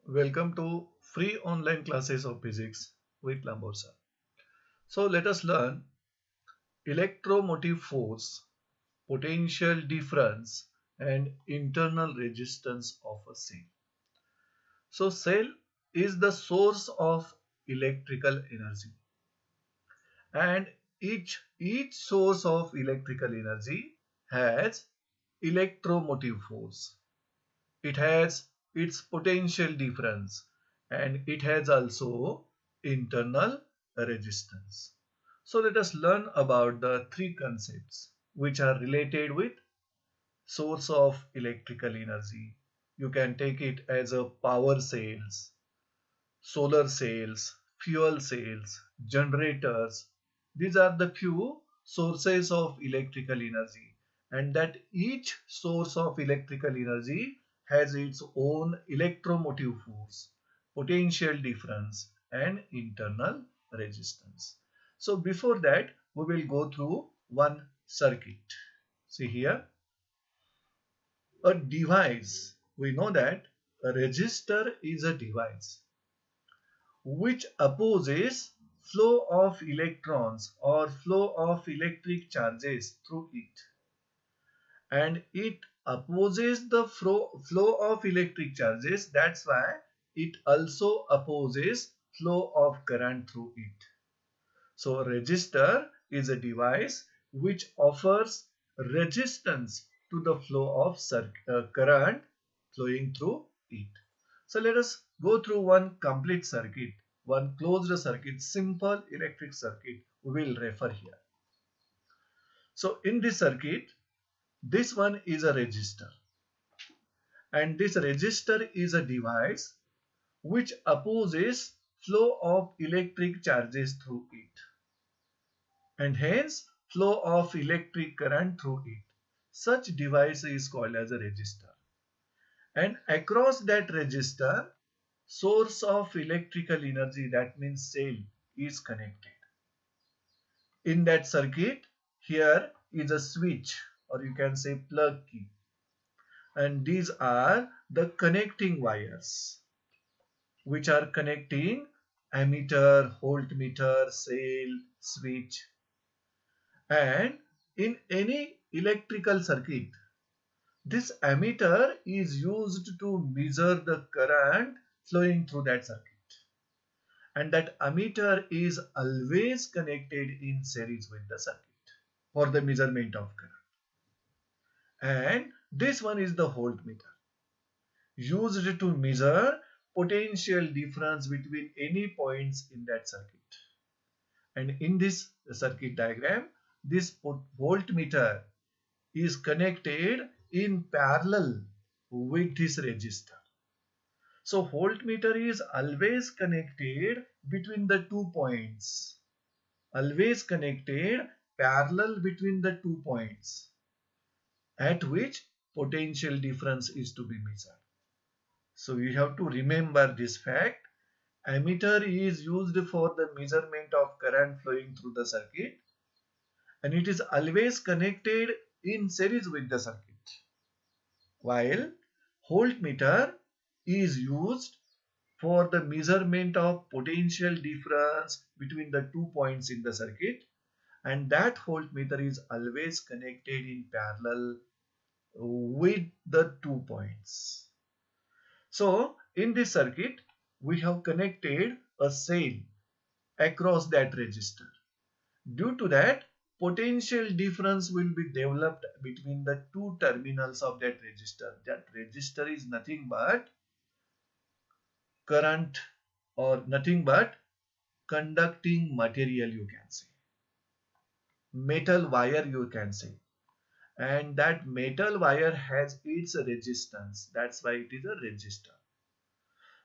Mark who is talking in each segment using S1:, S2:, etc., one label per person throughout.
S1: Welcome to free online classes of physics with Lamborsa. So let us learn electromotive force, potential difference and internal resistance of a cell. So cell is the source of electrical energy and each source of electrical energy has electromotive force. It has its potential difference and it has also internal resistance. So let us learn about the three concepts which are related with source of electrical energy. You can take it as a power cells, solar cells, fuel cells, generators. These are the few sources of electrical energy, and that each source of electrical energy has its own electromotive force, potential difference, and internal resistance. So before that, we will go through one circuit. See here, a device. We know that a resistor is a device which opposes flow of electrons or flow of electric charges through it, and it opposes the flow of electric charges. That's why it also opposes flow of current through it. So a resistor is a device which offers resistance to the flow of current flowing through it. So let us go through one complete circuit, one closed circuit, simple electric circuit we will refer here. So in this circuit, this one is a resistor, and this resistor is a device which opposes flow of electric charges through it, and hence flow of electric current through it. Such device is called as a resistor. And across that resistor, source of electrical energy, that means cell, is connected. In that circuit, here is a switch, or you can say plug key. And these are the connecting wires which are connecting ammeter, voltmeter, cell, switch. And in any electrical circuit, this ammeter is used to measure the current flowing through that circuit. And that ammeter is always connected in series with the circuit for the measurement of current. And this one is the voltmeter, used to measure potential difference between any points in that circuit. And in this circuit diagram, this voltmeter is connected in parallel with this resistor. So voltmeter is always connected between the 2 points, always connected parallel between the 2 points at which potential difference is to be measured. So you have to remember this fact. Ammeter is used for the measurement of current flowing through the circuit, and it is always connected in series with the circuit, while voltmeter is used for the measurement of potential difference between the 2 points in the circuit, and that voltmeter is always connected in parallel with the 2 points. So in this circuit, we have connected a cell across that resistor. Due to that, potential difference will be developed between the two terminals of that resistor. That resistor is nothing but current, or nothing but conducting material, you can say. Metal wire, you can say. And that metal wire has its resistance. That's why it is a resistor.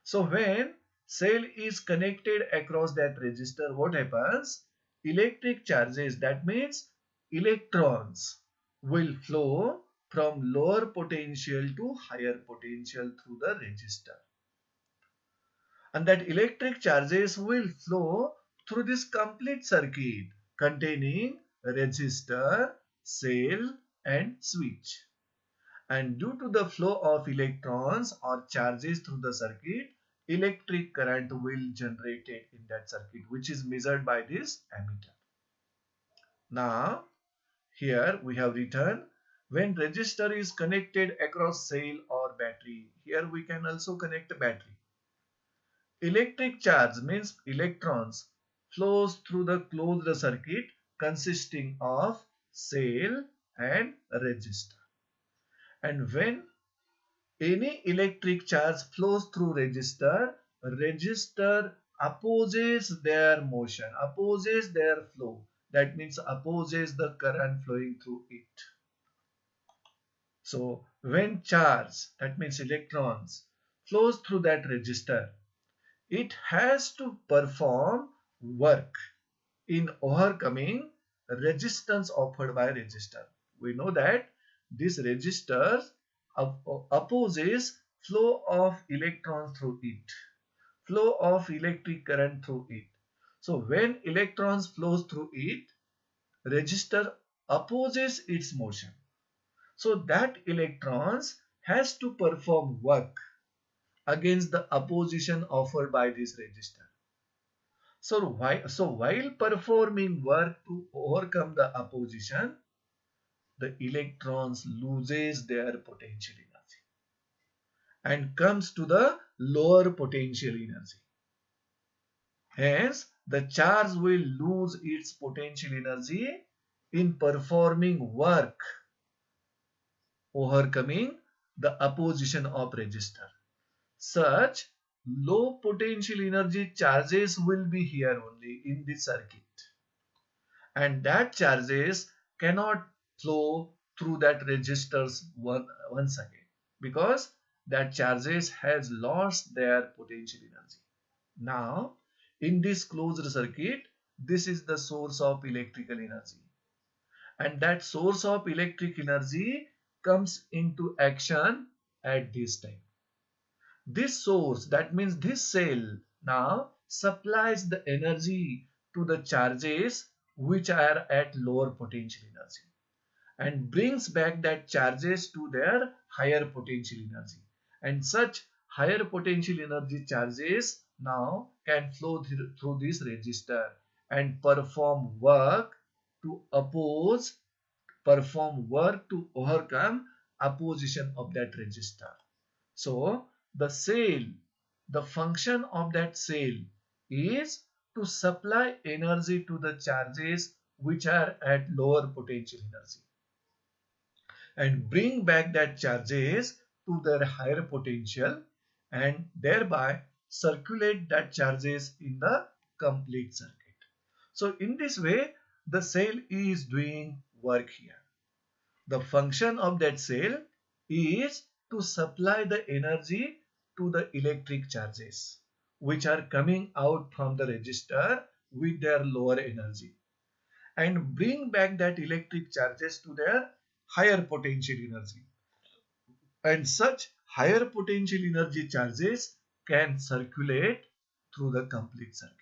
S1: So when cell is connected across that resistor, what happens? Electric charges, that means electrons, will flow from lower potential to higher potential through the resistor. And that electric charges will flow through this complete circuit containing resistor, cell and switch. And due to the flow of electrons or charges through the circuit, electric current will generated in that circuit, which is measured by this ammeter. Now here we have written, when resistor is connected across cell or battery, here we can also connect a battery. Electric charge means electrons flows through the closed circuit consisting of cell and resistor. And when any electric charge flows through resistor, resistor opposes their motion, opposes their flow. That means opposes the current flowing through it. So when charge, that means electrons, flows through that resistor, it has to perform work in overcoming resistance offered by resistor. We know that this resistor opposes flow of electrons through it, flow of electric current through it. So when electrons flows through it, resistor opposes its motion. So that electrons has to perform work against the opposition offered by this resistor. So while performing work to overcome the opposition, the electrons loses their potential energy and comes to the lower potential energy. Hence, the charge will lose its potential energy in performing work, overcoming the opposition of resistor. Such low potential energy charges will be here only in the circuit, and that charges cannot flow through that resistors once again, because that charges has lost their potential energy. Now in this closed circuit, this is the source of electrical energy, and that source of electric energy comes into action at this time. This source, that means this cell, now supplies the energy to the charges which are at lower potential energy and brings back that charges to their higher potential energy. And such higher potential energy charges now can flow through this resistor and to oppose, perform work to overcome opposition of that resistor. So the cell, the function of that cell is to supply energy to the charges which are at lower potential energy and bring back that charges to their higher potential and thereby circulate that charges in the complete circuit. So in this way, the cell is doing work here. The function of that cell is to supply the energy to the electric charges which are coming out from the resistor with their lower energy and bring back that electric charges to their higher potential energy. And such higher potential energy charges can circulate through the complete circuit.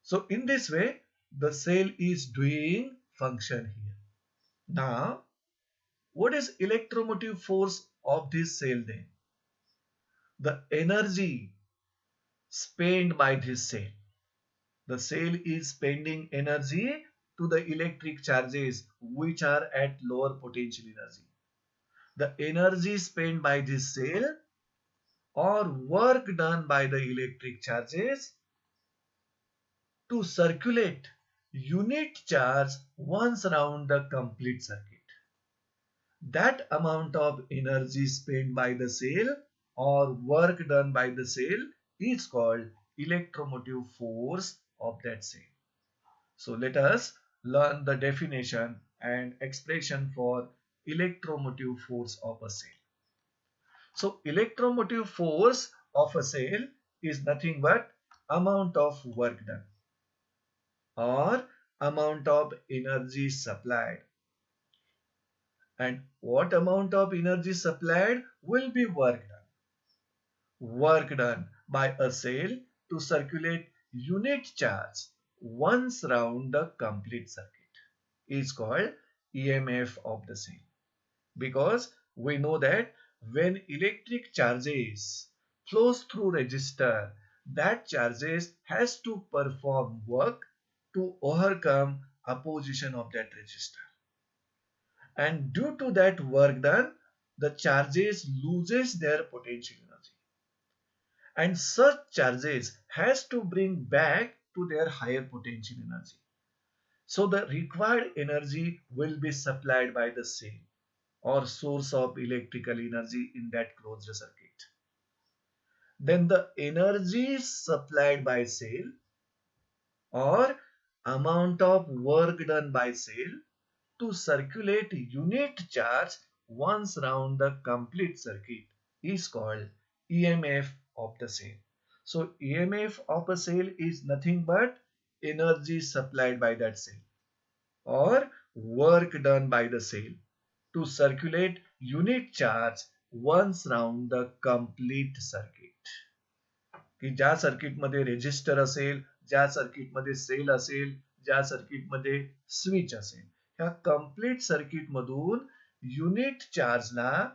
S1: So in this way, the cell is doing function here. Now, what is electromotive force of this cell then? The energy spent by this cell. The cell is spending energy to the electric charges which are at lower potential energy. The energy spent by this cell or work done by the electric charges to circulate unit charge once around the complete circuit. That amount of energy spent by the cell or work done by the cell is called electromotive force of that cell. So let us learn the definition and expression for electromotive force of a cell. So electromotive force of a cell is nothing but amount of work done or amount of energy supplied. And what amount of energy supplied will be work done. Work done by a cell to circulate unit charge once round the complete circuit is called EMF of the cell. Because we know that when electric charges flows through resistor, that charges has to perform work to overcome opposition of that resistor. And due to that work done, the charges loses their potential energy. And such charges has to bring back to their higher potential energy. So the required energy will be supplied by the cell or source of electrical energy in that closed circuit. Then the energy supplied by cell or amount of work done by cell to circulate unit charge once round the complete circuit is called EMF of the cell. So EMF of a cell is nothing but energy supplied by that cell or work done by the cell to circulate unit charge once round the complete circuit. की ज्या सर्किटमध्ये resistor असेल, ज्या सर्किटमध्ये cell असेल, ज्या सर्किटमध्ये switch असेल, ह्या कंप्लीट सर्किट मधून युनिट चार्जला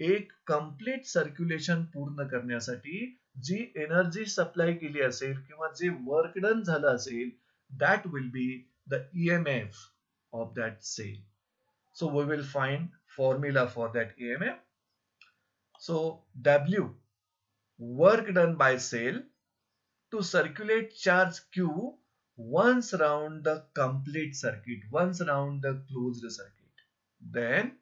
S1: एक कंप्लीट सर्क्युलेशन पूर्ण करण्यासाठी जी एनर्जी सप्लाय केली असेल किंवा जे वर्क डन झालं असेल, that will be the EMF of that cell. So we will find formula for that EMF. So W, work done by cell to circulate charge Q once round the complete circuit, once round the closed circuit. Then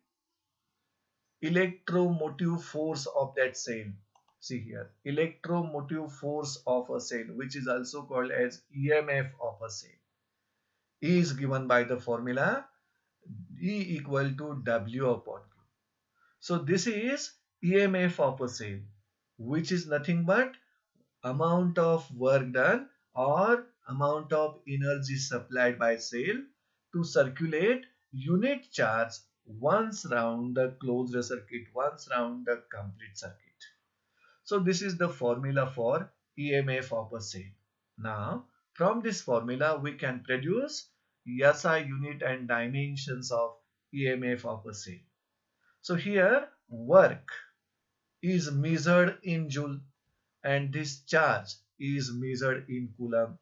S1: electromotive force of that cell. See here, electromotive force of a cell, which is also called as EMF of a cell, is given by the formula E equal to W upon Q. So this is EMF of a cell, which is nothing but amount of work done or amount of energy supplied by cell to circulate unit charge once round the closed circuit, once round the complete circuit. So this is the formula for EMF of a cell. Now from this formula we can produce SI unit and dimensions of EMF of a cell. So here work is measured in joule and this charge is measured in coulomb.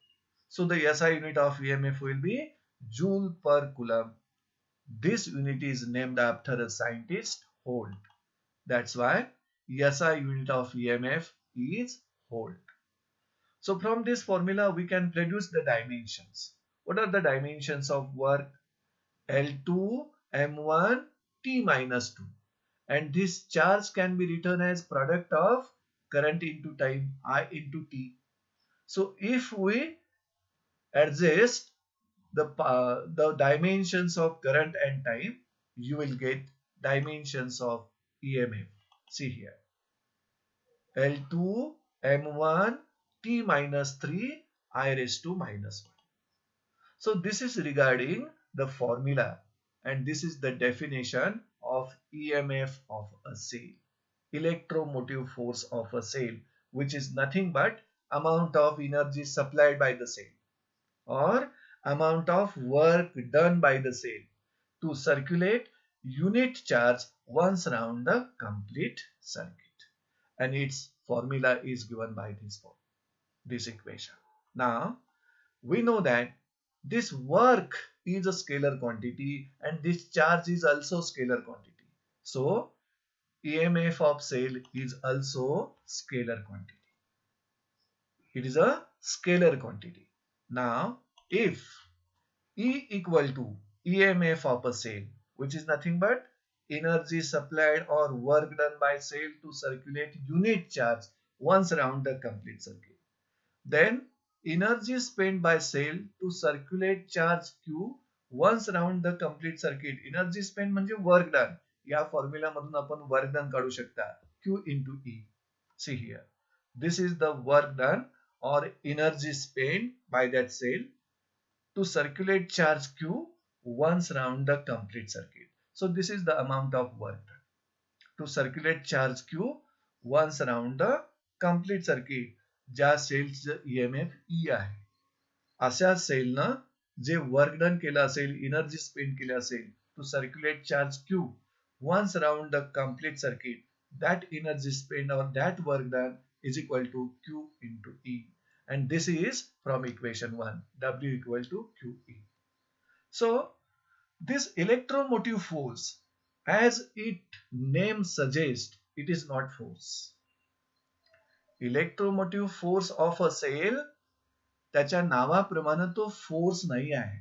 S1: So the SI unit of EMF will be joule per coulomb. This unit is named after a scientist, Holt. That's why SI unit of EMF is Volt. So from this formula we can produce the dimensions. What are the dimensions of work? L2 M1 T minus 2. And this charge can be written as product of current into time, I into T. So if we adjust the dimensions of current and time, you will get dimensions of EMF. See here, L2 M1 T minus 3 I raised to minus 1. So this is regarding the formula and this is the definition of EMF of a cell. Electromotive force of a cell, which is nothing but amount of energy supplied by the cell or amount of work done by the cell to circulate unit charge once around the complete circuit. And its formula is given by this equation. Now we know that this work is a scalar quantity and this charge is also scalar quantity. So EMF of cell is also scalar quantity. It is a scalar quantity. Now if E equal to EMF of a cell, which is nothing but energy supplied or work done by cell to circulate unit charge once around the complete circuit, then energy spent by cell to circulate charge Q once around the complete circuit. Energy spent म्हणजे work done. या formula मधून आपण work done काढू शकता, Q into E. See here, this is the work done or energy spent by that cell to circulate charge Q once round the complete circuit. So this is the amount of work done to circulate charge Q once around the complete circuit. ज्या सेलचं EMF E आहे, अशा सेलनं जे work done केलं असेल, energy spend केली असेल to circulate charge Q once around the complete circuit, that energy spent or that work done is equal to Q into E. And this is from equation 1, W equal to QE. So this electromotive force, as its name suggests, it is not force. Electromotive force of a cell त्याच्या नावाप्रमाणे तो force नाही आहे.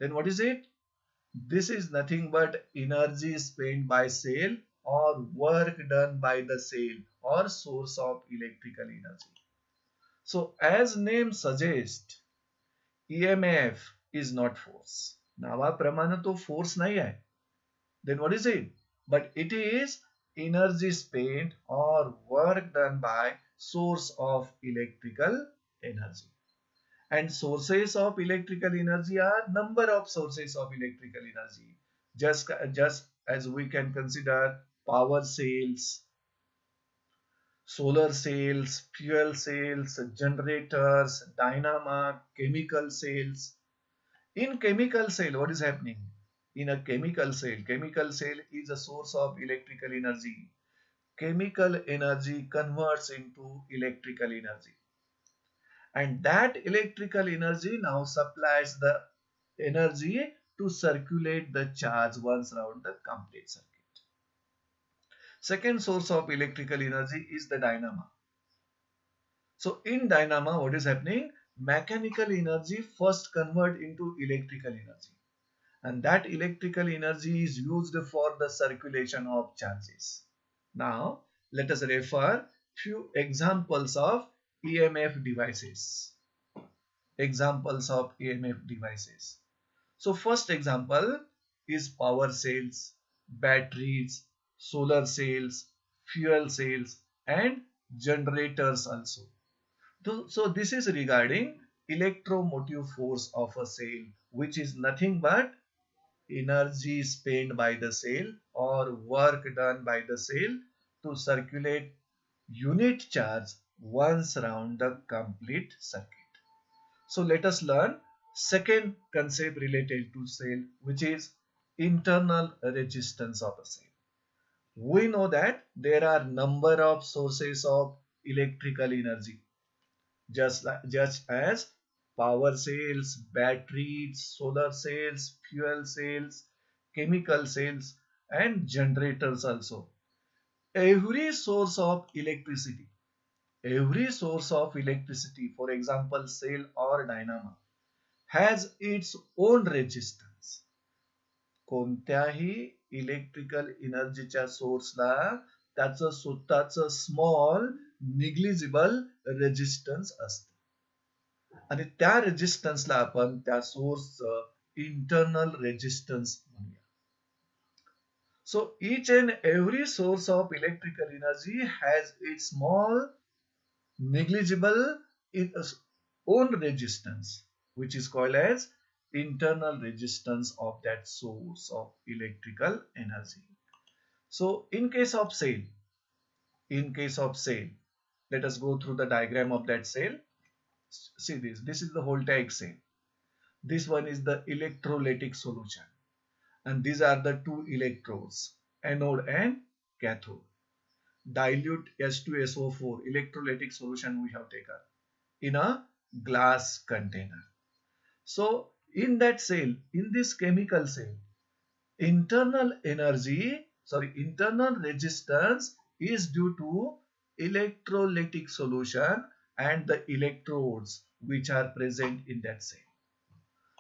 S1: Then what is it? This is nothing but energy spend by cell or work done by the cell or source of electrical energy. So as name suggests, EMF is not force. नावाप्रमाणे तो force नाही आहे. Then what is it? But it is energy spent or work done by source of electrical energy. And sources of electrical energy are number of sources of electrical energy. Just as we can consider power cells, solar cells, fuel cells, generators, dynamo, chemical cells. In chemical cell, what is happening? In a chemical cell is a source of electrical energy. Chemical energy converts into electrical energy. And that electrical energy now supplies the energy to circulate the charge once around the complete circuit. Second source of electrical energy is the dynamo. So in dynamo, what is happening? Mechanical energy first convert into electrical energy. And that electrical energy is used for the circulation of charges. Now, let us refer few examples of EMF devices. Examples of EMF devices. So first example is power cells, batteries, solar cells, fuel cells and generators also. So this is regarding electromotive force of a cell, which is nothing but energy spent by the cell or work done by the cell to circulate unit charge once round the complete circuit. So let us learn second concept related to cell, which is internal resistance of a cell. We know that there are number of sources of electrical energy, just as power cells, batteries, solar cells, fuel cells, chemical cells and generators also. Every source of electricity, for example cell or dynamo, has its own resistance. कोणत्याही electrical एनर्जीच्या सोर्सला त्याचं स्वतःचं small negligible resistance असतं आणि त्या रेजिस्टन्सला आपण त्या सोर्सचं internal resistance म्हणूया. So each and every source of electrical energy has its small negligible own resistance, which is called as internal resistance of that source of electrical energy. So in case of cell, let us go through the diagram of that cell. See this is the voltaic cell. This one is the electrolytic solution. And these are the two electrodes, anode and cathode. Dilute H2SO4 electrolytic solution we have taken in a glass container. So in that cell, in this chemical cell, internal resistance is due to electrolytic solution and the electrodes which are present in that cell.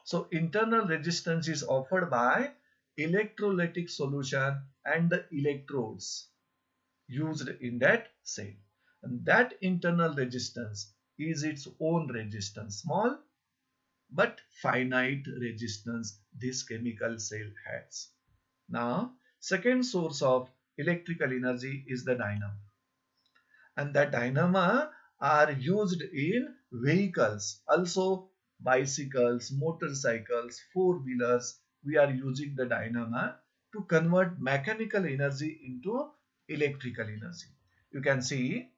S1: So internal resistance is offered by electrolytic solution and the electrodes used in that cell. And that internal resistance is its own resistance, small but finite resistance this chemical cell has. Now, second source of electrical energy is the dynamo. And the dynamo are used in vehicles, also bicycles, motorcycles, four-wheelers. We are using the dynamo to convert mechanical energy into electrical energy. You can see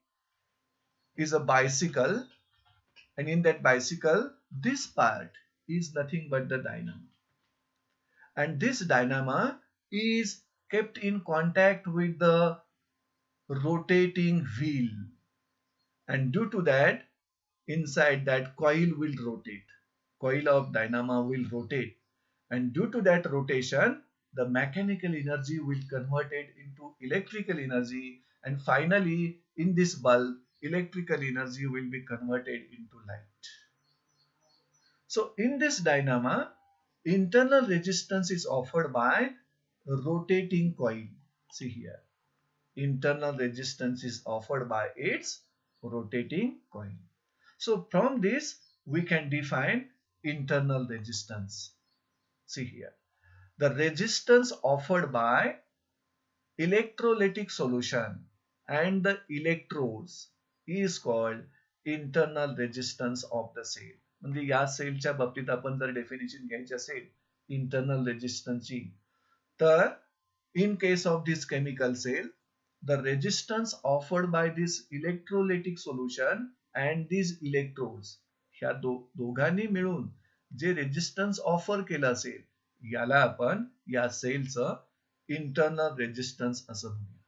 S1: is a bicycle, and in that bicycle this part is nothing but the dynamo, and this dynamo is kept in contact with the rotating wheel, and due to that, inside that coil will rotate. Coil of dynamo will rotate, and due to that rotation, the mechanical energy will convert it into electrical energy, and finally in this bulb electrical energy will be converted into light. So in this dynamo, internal resistance is offered by rotating coil. See here, internal resistance is offered by its rotating coil. So from this we can define internal resistance. See here, the resistance offered by electrolytic solution and the electrodes is called internal resistance of the cell. म्हणजे या सेलच्या बाबतीत आपण जर definition घ्यायची असेल internal रेजिस्टन्सची, तर in case of this chemical cell, the resistance offered by this electrolytic solution and these electrodes ह्या दोघांनी मिळून जे रेजिस्टन्स ऑफर केलं असेल याला आपण या सेलचं इंटरनल रेजिस्टन्स असं म्हणूया.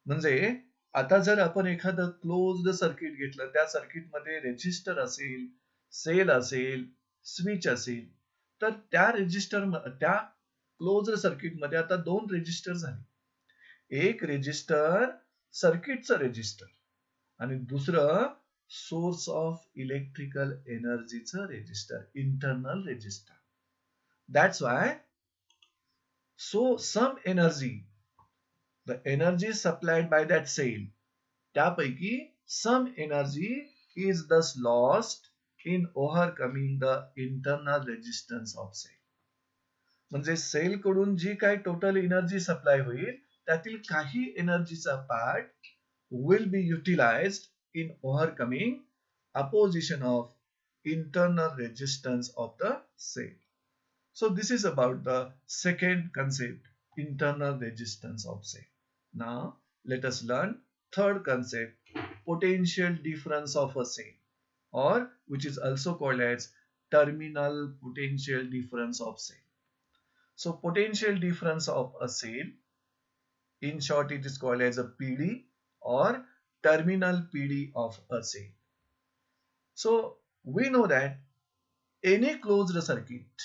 S1: म्हणजे आता जर आपण एखादं क्लोज्ड सर्किट घेतलं, त्या सर्किटमध्ये रेजिस्टर असेल, सेल असेल, स्विच असेल, तर त्या क्लोज्ड सर्किटमध्ये आता दोन रेजिस्टर झाले. एक रेजिस्टर सर्किटचं रेजिस्टर आणि दुसरं सोर्स ऑफ इलेक्ट्रिकल एनर्जीचं resistor, internal resistor. That's why some energy, the energy supplied by that cell, त्यापैकी some energy is thus lost in overcoming the internal resistance of cell. म्हणजे cell कडून जी काही total energy supply होईल त्यातील काही एनर्जीचा part will be utilized in overcoming opposition of internal resistance of the cell. So this is about the second concept, internal resistance of cell. Now let us learn third concept, potential difference of a cell, or which is also called as terminal potential difference of cell. So potential difference of a cell, in short it is called as a PD or terminal PD of a cell. So we know that any closed circuit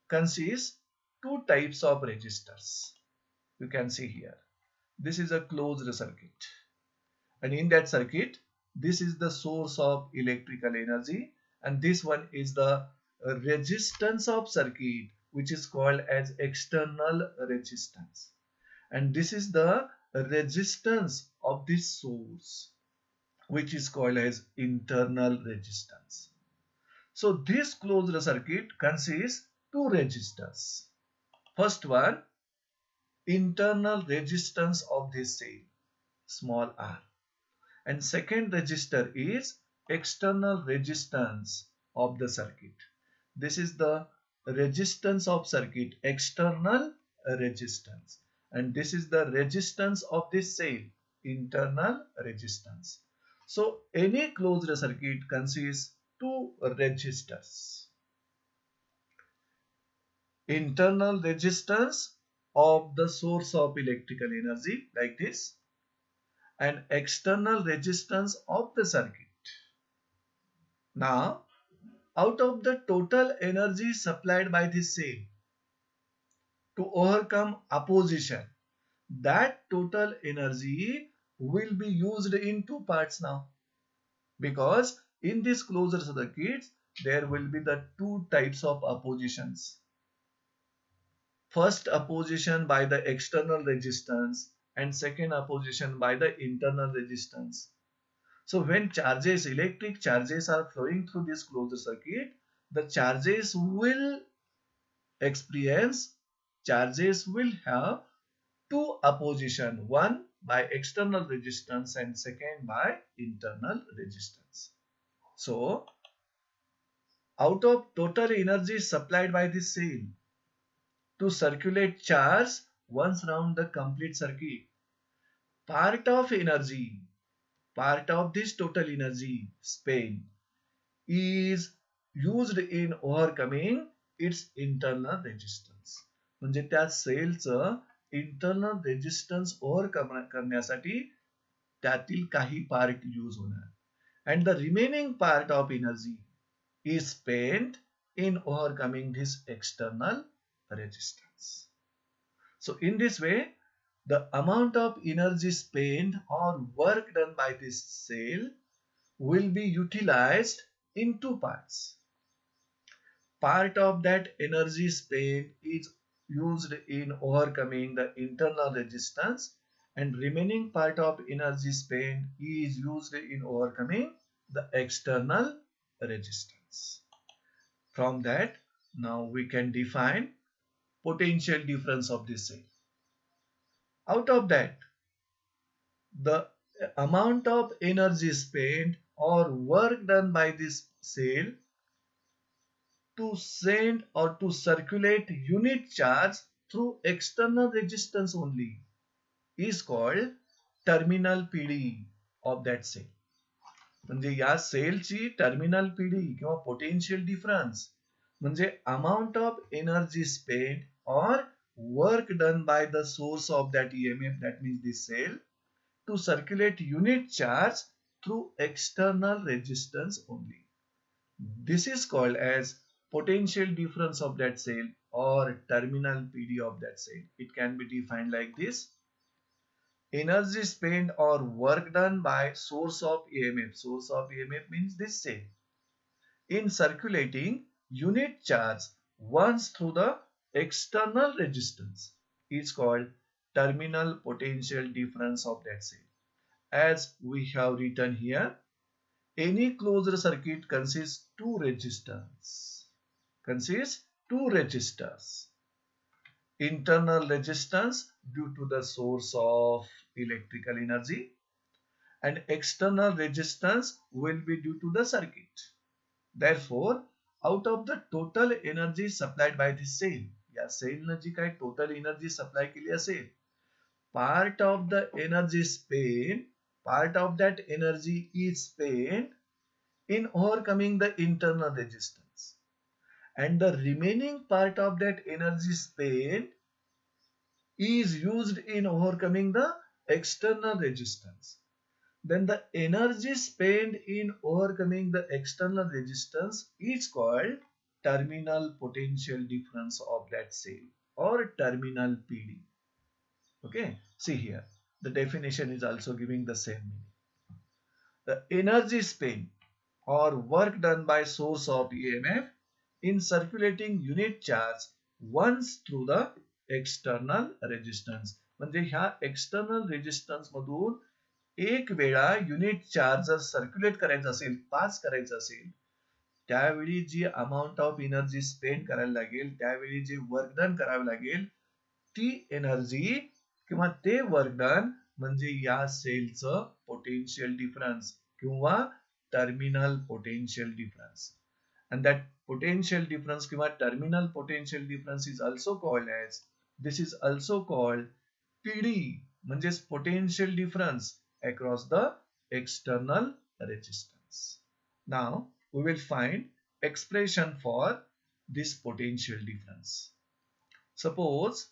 S1: consists two types of resistors. You can see here, this is a closed circuit, and in that circuit this is the source of electrical energy, and this one is the resistance of circuit, which is called as external resistance, and this is the resistance of this source, which is called as internal resistance. So this closed circuit consists two resistors. First one, internal resistance of this cell, small r, and second resistor is external resistance of the circuit. This is the resistance of circuit, external resistance, and this is the resistance of this cell, internal resistance. So any closed circuit consists two resistors. Internal resistance of the source of electrical energy like this, and external resistance of the circuit. Now, out of the total energy supplied by this cell to overcome opposition, that total energy will be used in two parts now, because in this closed circuits there will be the two types of oppositions. First opposition by the external resistance and second opposition by the internal resistance. So when charges, electric charges are flowing through this closed circuit, the charges will have two opposition, one by external resistance and second by internal resistance. So out of total energy supplied by this cell to circulate charge once round the complete circuit, part of this total energy spent is used in overcoming its internal resistance. म्हणजे त्या सेलचं internal resistance overcome करण्यासाठी त्यातील काही part use होणार and the remaining part of energy is spent in overcoming this external resistance. So in this way, the amount of energy spent or work done by this cell will be utilized in two parts. Part of that energy spent is used in overcoming the internal resistance and remaining part of energy spent is used in overcoming the external resistance. From that, now we can define potential difference of this cell. Out of that, the amount of energy spent or work done by this cell to send or to circulate unit charge through external resistance only is called terminal PD of that cell. म्हणजे या सेलची terminal PD किंवा potential difference म्हणजे amount of energy spend और work done by the source of that EMF, that means this cell, to circulate unit charge through external resistance only. This is called as potential difference of that cell or terminal PD of that cell. It can be defined like this. Energy spent or work done by source of EMF. Source of EMF means this cell. In circulating unit charge once through the external resistance is called terminal potential difference of that cell. As we have written here, any closed circuit consists two resistors. Internal resistance due to the source of electrical energy and external resistance will be due to the circuit. Therefore, out of the total energy supplied by the cell, या सेलनं जी काही total energy supply केली असेल, part of the energy spent, part of that energy is spent in overcoming the internal resistance. And the remaining part of that energy spent is used in overcoming the external resistance. Then the energy spent in overcoming the external resistance is called terminal potential difference of that cell or terminal PD. Okay, see here, the definition is also giving the same meaning. The energy spent or work done by source of EMF in circulating unit charge once through the external resistance. म्हणजे ह्या external resistance मधून एक वेळा unit charge जर circulate करायचा असेल, पास करायचा असेल, त्यावेळी जी अमाउंट ऑफ एनर्जी स्पेंड करायला लागेल, त्यावेळी जे वर्क डन करावे लागेल, ती एनर्जी किंवा ते वर्क डन म्हणजे या सेलचं पोटेन्शियल डिफरन्स किंवा terminal potential difference. And that potential difference किंवा terminal potential difference is also called as, this is also called PD, म्हणजेच potential difference across the external resistance. Now we will find expression for this potential difference. Suppose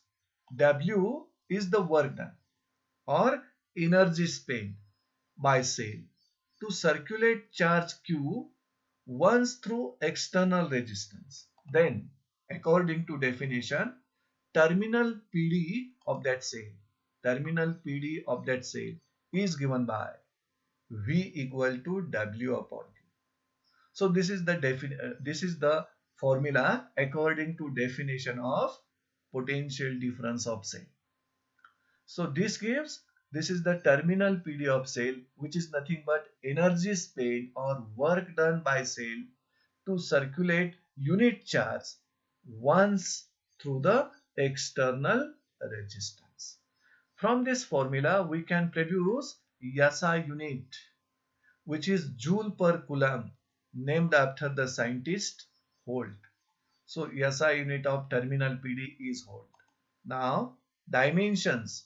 S1: W is the work done or energy spent by cell to circulate charge Q once through external resistance. Then, according to definition, terminal PD of that cell is given by V equal to W upon Q. So this is the formula according to definition of potential difference of cell. So this is the terminal PD of cell, which is nothing but energy spent or work done by cell to circulate unit charge once through the external resistance. From this formula, we can produce SI unit, which is Joule per Coulomb, named after the scientist Holt. So SI unit of terminal PD is Holt. Now, dimensions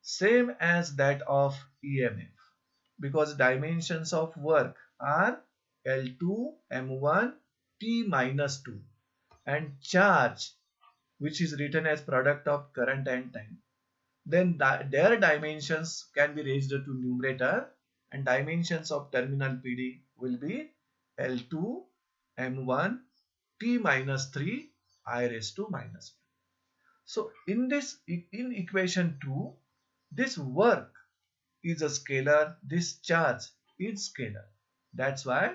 S1: same as that of EMF, because dimensions of work are L2 M1 T minus 2 and charge, which is written as product of current and time. then their dimensions can be raised to numerator, and dimensions of terminal PD will be L2 M1 T minus 3 I raised to minus 1. So in equation 2, this work is a scalar, this charge is scalar. That's why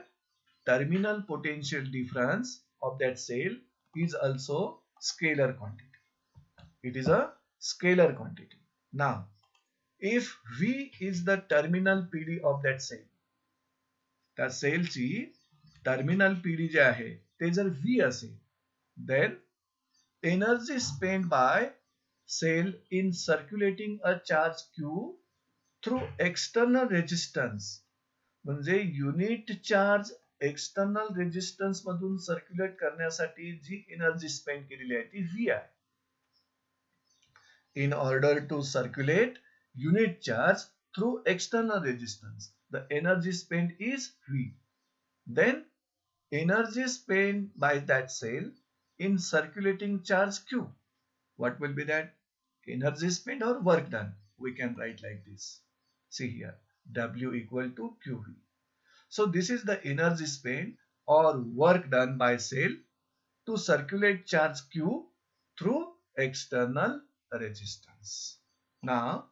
S1: terminal potential difference of that cell is also scalar quantity. It is a scalar quantity. Now, if V is the terminal PD of that cell, त्या सेलची terminal PD जे आहे ते जर V असेल, then energy spent by cell in circulating a charge Q through external resistance, म्हणजे unit charge external resistance मधून circulate करण्यासाठी जी energy spend केलेली आहे ती V आहे. In order to circulate unit charge through external resistance, the energy spent is V. Then energy spent by that cell in circulating charge Q. What will be that? Energy spent or work done. We can write like this. See here, W equal to QV. So this is the energy spent or work done by cell to circulate charge Q through external resistance. Now,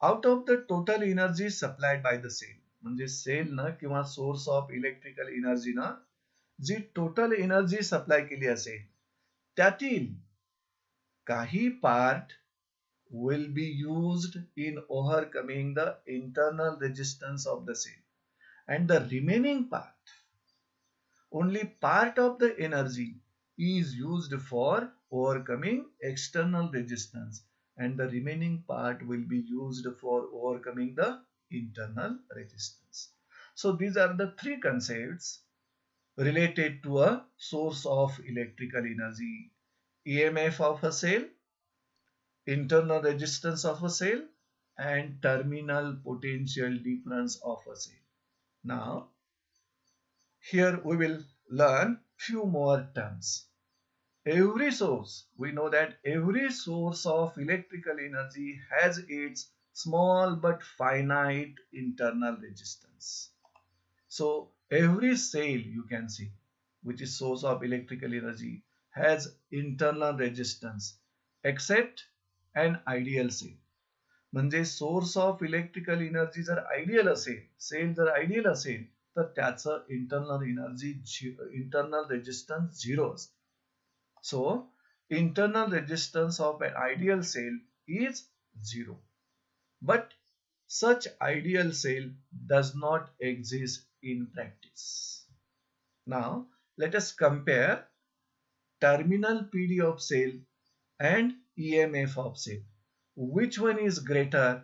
S1: out of the total energy supplied by the cell, म्हणजे cell न किंवा source of electrical energy न जी total energy supply केली असेल त्यातील काही part will be used in overcoming the internal resistance of the cell, and the remaining part, only part of the energy is used for overcoming external resistance, and the remaining part will be used for overcoming the internal resistance. So these are the three concepts related to a source of electrical energy: EMF of a cell, internal resistance of a cell, and terminal potential difference of a cell. Now, here we will learn few more terms. Every source, we know that every source of electrical energy has its small but finite internal resistance. So every cell you can see, which is source of electrical energy, has internal resistance except an ideal cell. म्हणजे source of electrical energy जर ideal असेल, cell जर ideal असेल, तर त्याचं internal resistance 0 असते. So internal resistance of an ideal cell is 0. But such ideal cell does not exist in practice. Now let us compare terminal PD of cell and EMF of cell. Which one is greater,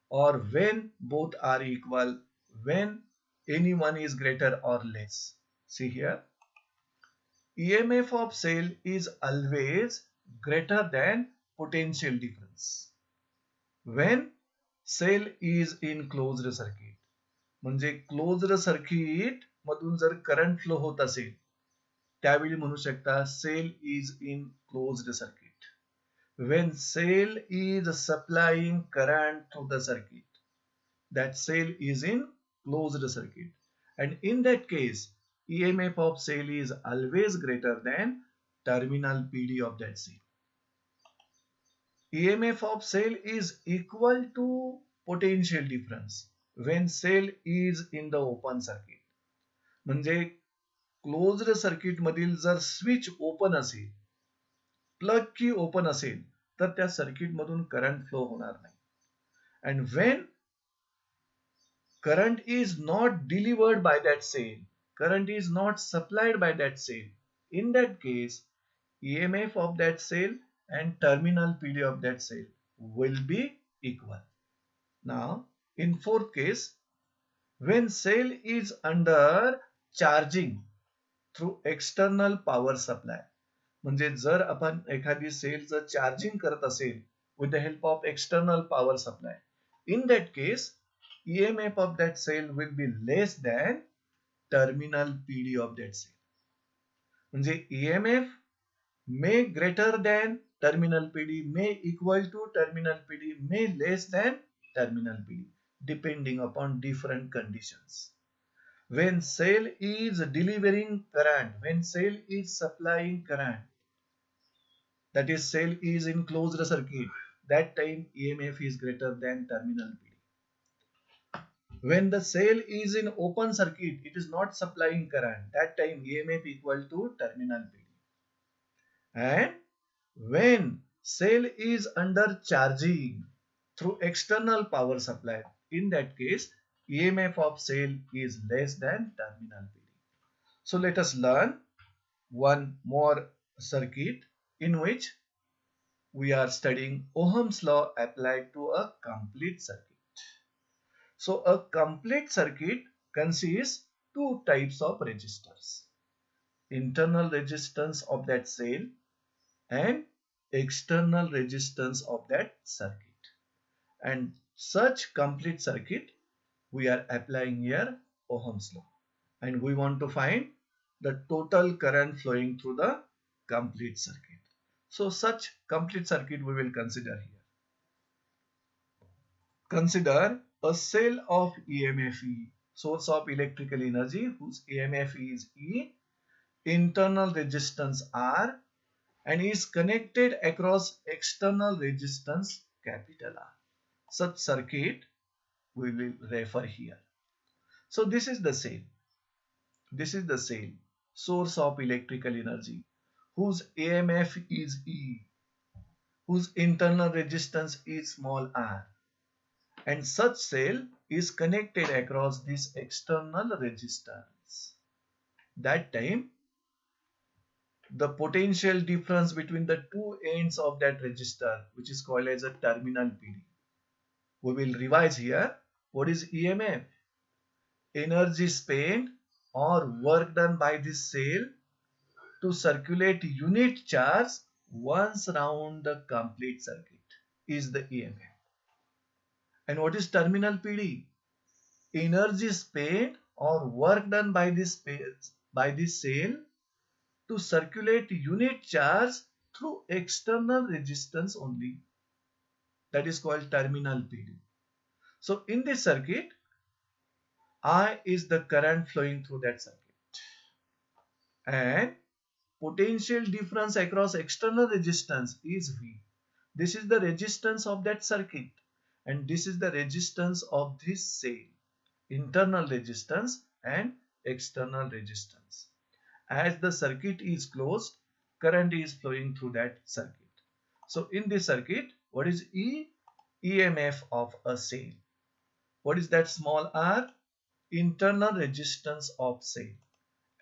S1: or when both are equal, when any one is greater or less? See here, EMF of cell is always greater than potential difference when cell is in closed circuit. म्हणजे closed circuit मधून जर current flow होत असेल त्यावेळी म्हणू शकता cell is in closed circuit. When cell is supplying current through the circuit, that cell is in closed circuit, and in that case EMF of cell is always greater than terminal PD of that cell. EMF of cell is equal to potential difference when cell is in the open circuit. म्हणजे closed circuit मधील जर switch open असेल, plug की open असेल, तर त्या circuit मधून current flow होणार नाही. And when current is not delivered by that cell, current is not supplied by that cell, in that case EMF of that cell and terminal PD of that cell will be equal. Now in fourth case, when cell is under charging through external power supply, म्हणजे जर आपण एखादी cell जर charging करत असेल with the help of external power supply, in that case EMF of that cell will be less than terminal PD of that cell. म्हणजे EMF may greater than terminal PD may equal to terminal PD may less than terminal PD depending upon different conditions. When cell is delivering current, when cell is supplying current, that is cell is in closed circuit, that time EMF is greater than terminal PD. When the cell is in open circuit, it is not supplying current, that time EMF equal to terminal PD. And when cell is under charging through external power supply, in that case EMF of cell is less than terminal PD. So let us learn one more circuit in which we are studying Ohm's law applied to a complete circuit. So a complete circuit consists two types of resistors: internal resistance of that cell and external resistance of that circuit. And such complete circuit we are applying here Ohm's law, and we want to find the total current flowing through the complete circuit. So such complete circuit we will consider here. Consider a cell of EMF E, source of electrical energy whose EMF is E, internal resistance R, and is connected across external resistance capital R. Such circuit we will refer here. So this is the cell. This is the cell, source of electrical energy whose EMF is E, whose internal resistance is small r, and such cell is connected across this external resistance. That time the potential difference between the two ends of that resistor, which is called as a terminal PD. We will revise here. What is EMF? Energy spent or work done by this cell to circulate unit charge once round the complete circuit is the EMF. And what is terminal PD? Energy spent or work done by this cell to circulate unit charge through external resistance only. That is called terminal PD. So in this circuit, I is the current flowing through that circuit, and potential difference across external resistance is V. This is the resistance of that circuit, and this is the resistance of this cell, internal resistance and external resistance. As the circuit is closed, current is flowing through that circuit. So in this circuit, what is E? EMF of a cell. What is that small r? Internal resistance of cell.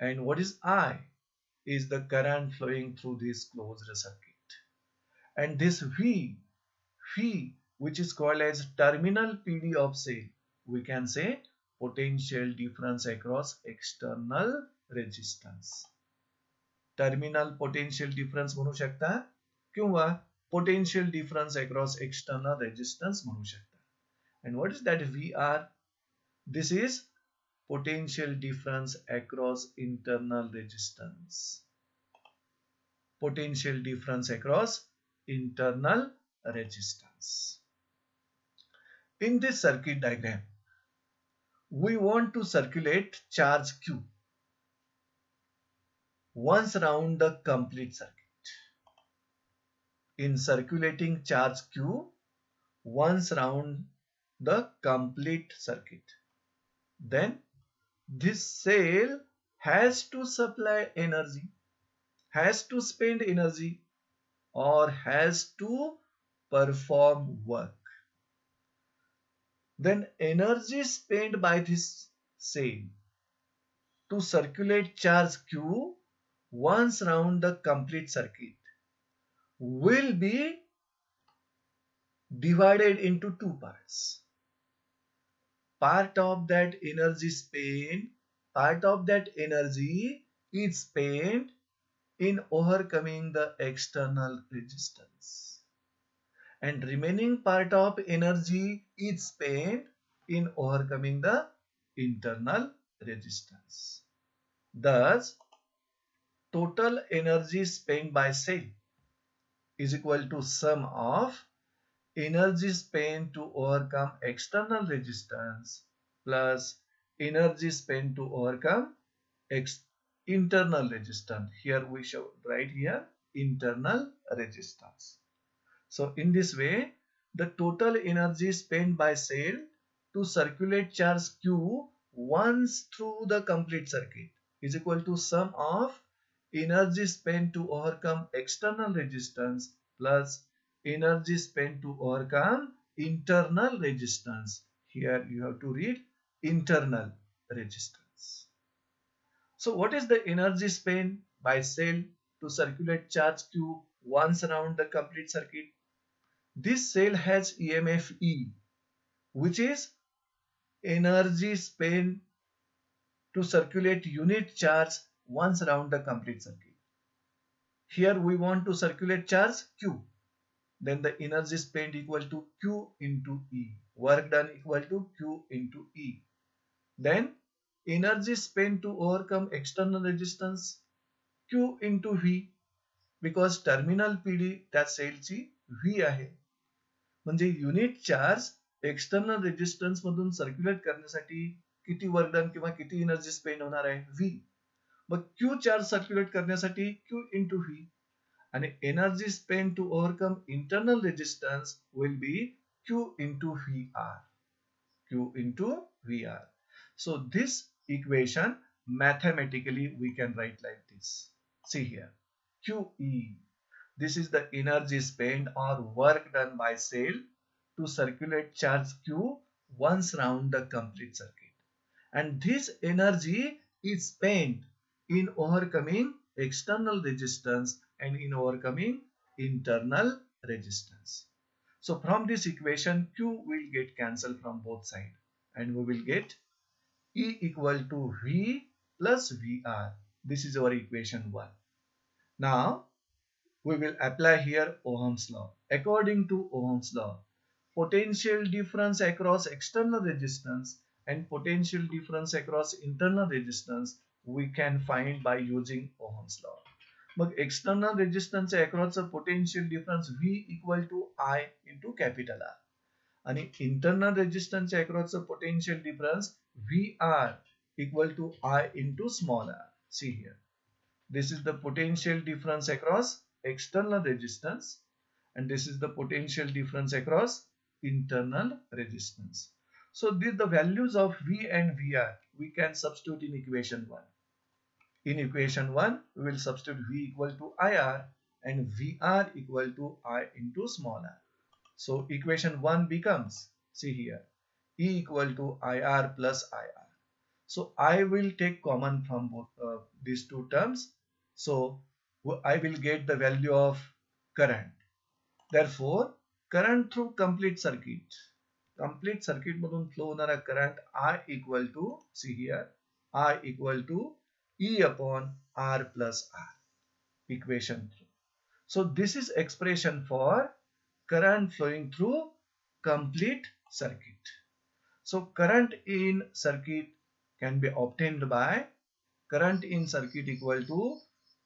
S1: And what is I? Is the current flowing through this closed circuit. And this V, which is called as terminal PD of cell, we can say potential difference across external resistance. Terminal potential difference म्हणू शकता किंवा potential difference across external resistance म्हणू शकता. And what is that VR? This is potential difference across internal resistance. Potential difference across internal resistance. In this circuit diagram, we want to circulate charge Q once round the complete circuit. In circulating charge Q once round the complete circuit, then this cell has to supply energy, has to spend energy, or has to perform work. Then energy spent by this cell to circulate charge Q once round the complete circuit will be divided into two parts. Part of that energy is spent in overcoming the external resistance, and remaining part of energy is spent in overcoming the internal resistance. Thus, total energy spent by cell is equal to sum of energy spent to overcome external resistance plus energy spent to overcome internal resistance. Here we should write here internal resistance. So in this way, the total energy spent by cell to circulate charge Q once through the complete circuit is equal to sum of energy spent to overcome external resistance plus energy spent to overcome internal resistance. Here you have to read internal resistance. So what is the energy spent by cell to circulate charge Q once around the complete circuit? This cell has EMF E, which is energy spent to circulate unit charge once around the complete circuit. Here we want to circulate charge Q. Then the energy spent equal to Q into E. Work done equal to Q into E. Then energy spent to overcome external resistance Q into V, because terminal PD त्या सेलची V आहे. म्हणजे unit charge external resistance मधून circulate करण्यासाठी किती work done किंवा किती energy spend होणार आहे V. मग Q चार्ज सर्क्युलेट करण्यासाठी Q into V आणि energy spend to overcome internal resistance will be Q into VR. Q into VR. So this equation mathematically we can write like this. See here, QE. This is the energy spent or work done by cell to circulate charge Q once round the complete circuit. And this energy is spent in overcoming external resistance and in overcoming internal resistance. So from this equation, Q will get cancelled from both sides and we will get E equal to V plus VR. This is our equation 1. Now we will apply here Ohm's law. According to Ohm's law, potential difference across external resistance and potential difference across internal resistance we can find by using Ohm's law. Mug external resistance across potential difference V equal to I into capital R. आणि internal resistance across potential difference VR equal to I into small r. See here. This is the potential difference across external resistance and this is the potential difference across internal resistance. So these the values of V and VR we can substitute in equation 1. In equation 1 we will substitute V equal to IR and VR equal to I into small r. So equation 1 becomes, see here, E equal to IR plus IR. So I will take common from both these two terms. So I will get the value of current. Therefore, current through complete circuit मधून flow होणारा current I equal to, see here, I equal to E upon R plus R. Equation 3. So this is expression for current flowing through complete circuit. So current in circuit can be obtained by current in circuit equal to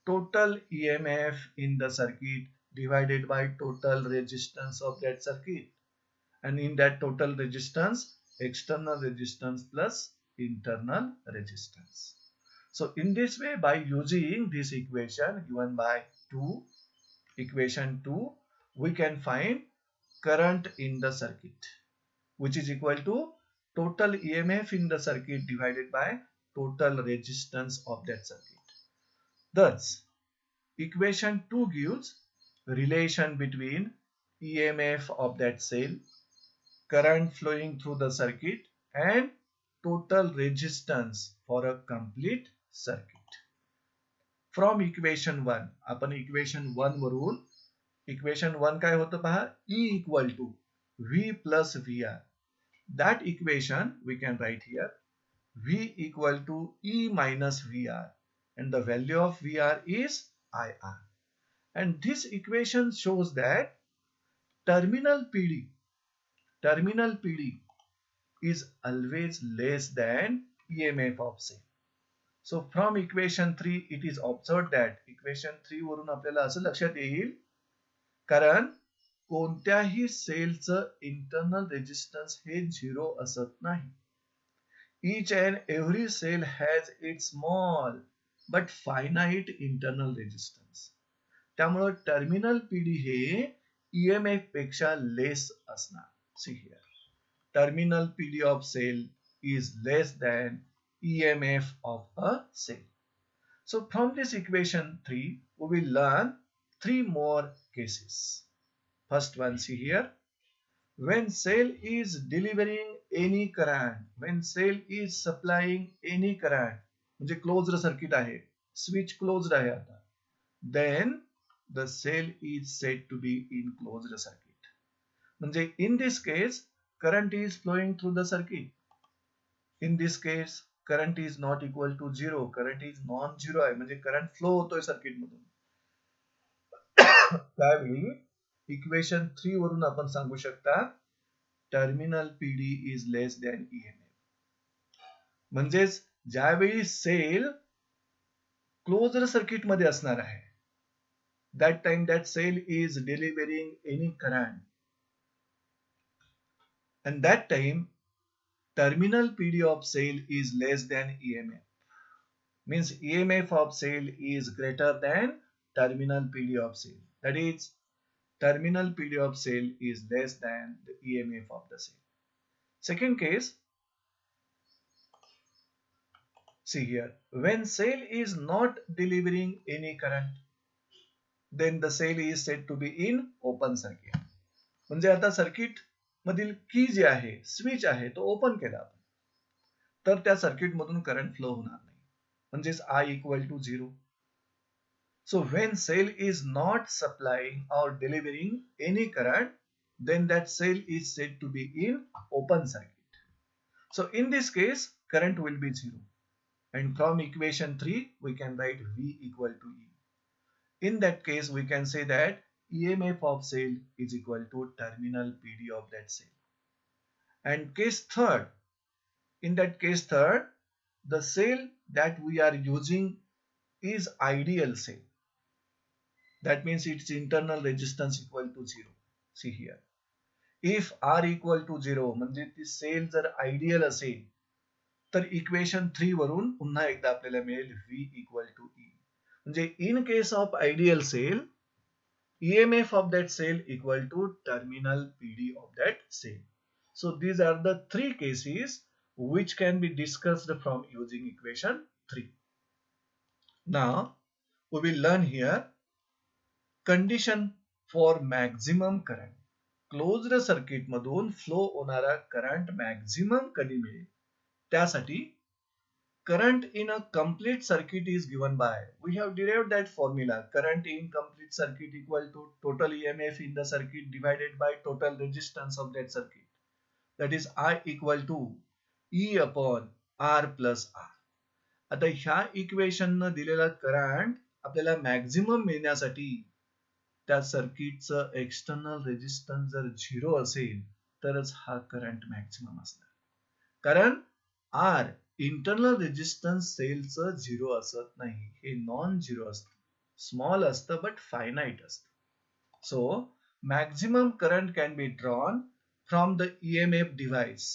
S1: total EMF in the circuit divided by total resistance of that circuit, and in that total resistance external resistance plus internal resistance. So in this way, by using this equation given by equation 2, we can find current in the circuit, which is equal to total EMF in the circuit divided by total resistance of that circuit. Thus, equation 2 gives relation between EMF of that cell, current flowing through the circuit and total resistance for a complete circuit. From equation 1, आपण equation 1 वरून equation 1 काय होतं पहा, E equal to V plus VR. That equation we can write here, V equal to E minus VR, and the value of VR is IR. And this equation shows that terminal PD is always less than EMF of cell. So from equation 3 it is observed that equation 3 वरून आपल्याला असं लक्षात येईल कारण कोणत्याही सेलचं internal resistance हे 0 असत नाही. Each and every cell has its small but finite internal resistance. त्यामुळे टर्मिनल पीडी हे ईएमएफ पेक्षा लेस असणार. See here. Terminal PD of cell is less than EMF of a cell. So from this equation 3, we will learn 3 more cases. First one, see here. When cell is delivering any current, when cell is supplying any current, म्हणजे closed circuit आहे, switch closed आहे आता, then the cell is said to be in closed circuit. म्हणजे in this case, current is flowing through the circuit. In this case, current is not equal to 0, current is non-zero आहे, म्हणजे current flow होतोय circuit मधून. त्यावेळी equation 3 वरून आपण सांगू शकता terminal PD is less than EMF. म्हणजेच ज्यावेळी सेल क्लोज्ड सर्किट मध्ये असणार आहे, that time that cell is delivering any current, and that time terminal PD of cell is less than EMF. Means EMF of cell is greater than terminal PD of cell. That is, terminal PD of cell is less than the EMF of the cell. Second case, see here, when cell is not delivering any current, then the cell is said to be in open circuit. म्हणजे आता circuit मधील की जे आहे, switch आहे, तो open केला आपण, तर त्या सर्किट मधून करंट फ्लो होणार नाही. म्हणजेच I equal to 0. So when cell is not supplying or delivering any current, then that cell is said to be in open circuit. So in this case, current will be 0. And from equation 3, we can write V equal to E. In that case, we can say that EMF of cell is equal to terminal PD of that cell. And case third, in that case third, the cell that we are using is ideal cell. That means its internal resistance equal to 0. See here. If R equal to 0, म्हणजे ती cell जर ideal असेल, तर equation 3 वरून पुन्हा एकदा आपल्याला मिळेल V equal to E. म्हणजे in case of ideal cell, EMF of that cell equal to terminal PD of that cell. So these are the 3 cases which can be discussed from using equation 3. Now, we will learn here condition for maximum current. Closed circuit मधून flow होणारा current maximum कधी मिळेल, त्यासाठी current in a complete circuit is given by, we have derived that formula, current in complete circuit equal to total EMF in the circuit divided by total resistance of that circuit. That is I equal to E upon R plus R. आता ह्या equation न दिलेला current आपल्याला maximum मिळण्यासाठी त्या सर्किटचं external resistance जर 0 असेल तरच हा करंट मॅक्झिमम असणार. कारण R इंटरनल रेजिस्टन्स सेलचं 0 असत नाही, हे नॉन 0 असतं, स्मॉल असतं बट फायनाइट असतं. So maximum current can be drawn from the EMF device.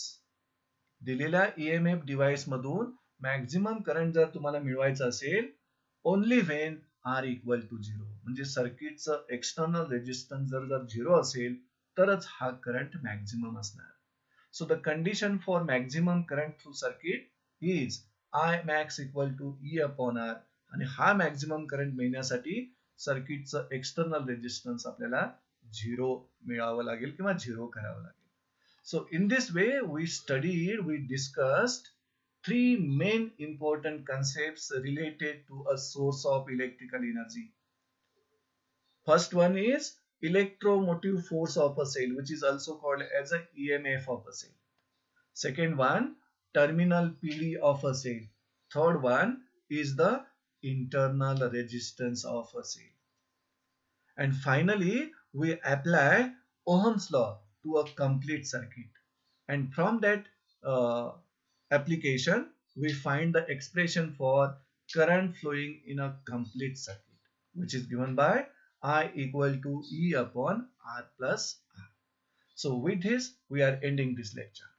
S1: दिलेल्या EMF डिव्हाइस मधून मॅक्झिमम करंट जर तुम्हाला मिळवायचा असेल, only when R equal to 0, म्हणजे सर्किटचं एक्सटर्नल रेजिस्टन्स जर 0 असेल तरच हा करंट मॅक्झिमम असणार. So the condition for maximum current through circuit is I max equal to E upon R. आणि हा मॅक्झिमम करंट मिळण्यासाठी सर्किटचं एक्सटर्नल रेजिस्टन्स आपल्याला 0 मिळावं लागेल किंवा 0 करावं लागेल. So in this way we discussed 3 main important concepts related to a source of electrical energy. First one is electromotive force of a cell, which is also called as a EMF of a cell. Second one, terminal PD of a cell. Third one is the internal resistance of a cell. And finally, we apply Ohm's law to a complete circuit. And from that application, we find the expression for current flowing in a complete circuit, which is given by I equal to E upon R plus R. So with this, we are ending this lecture.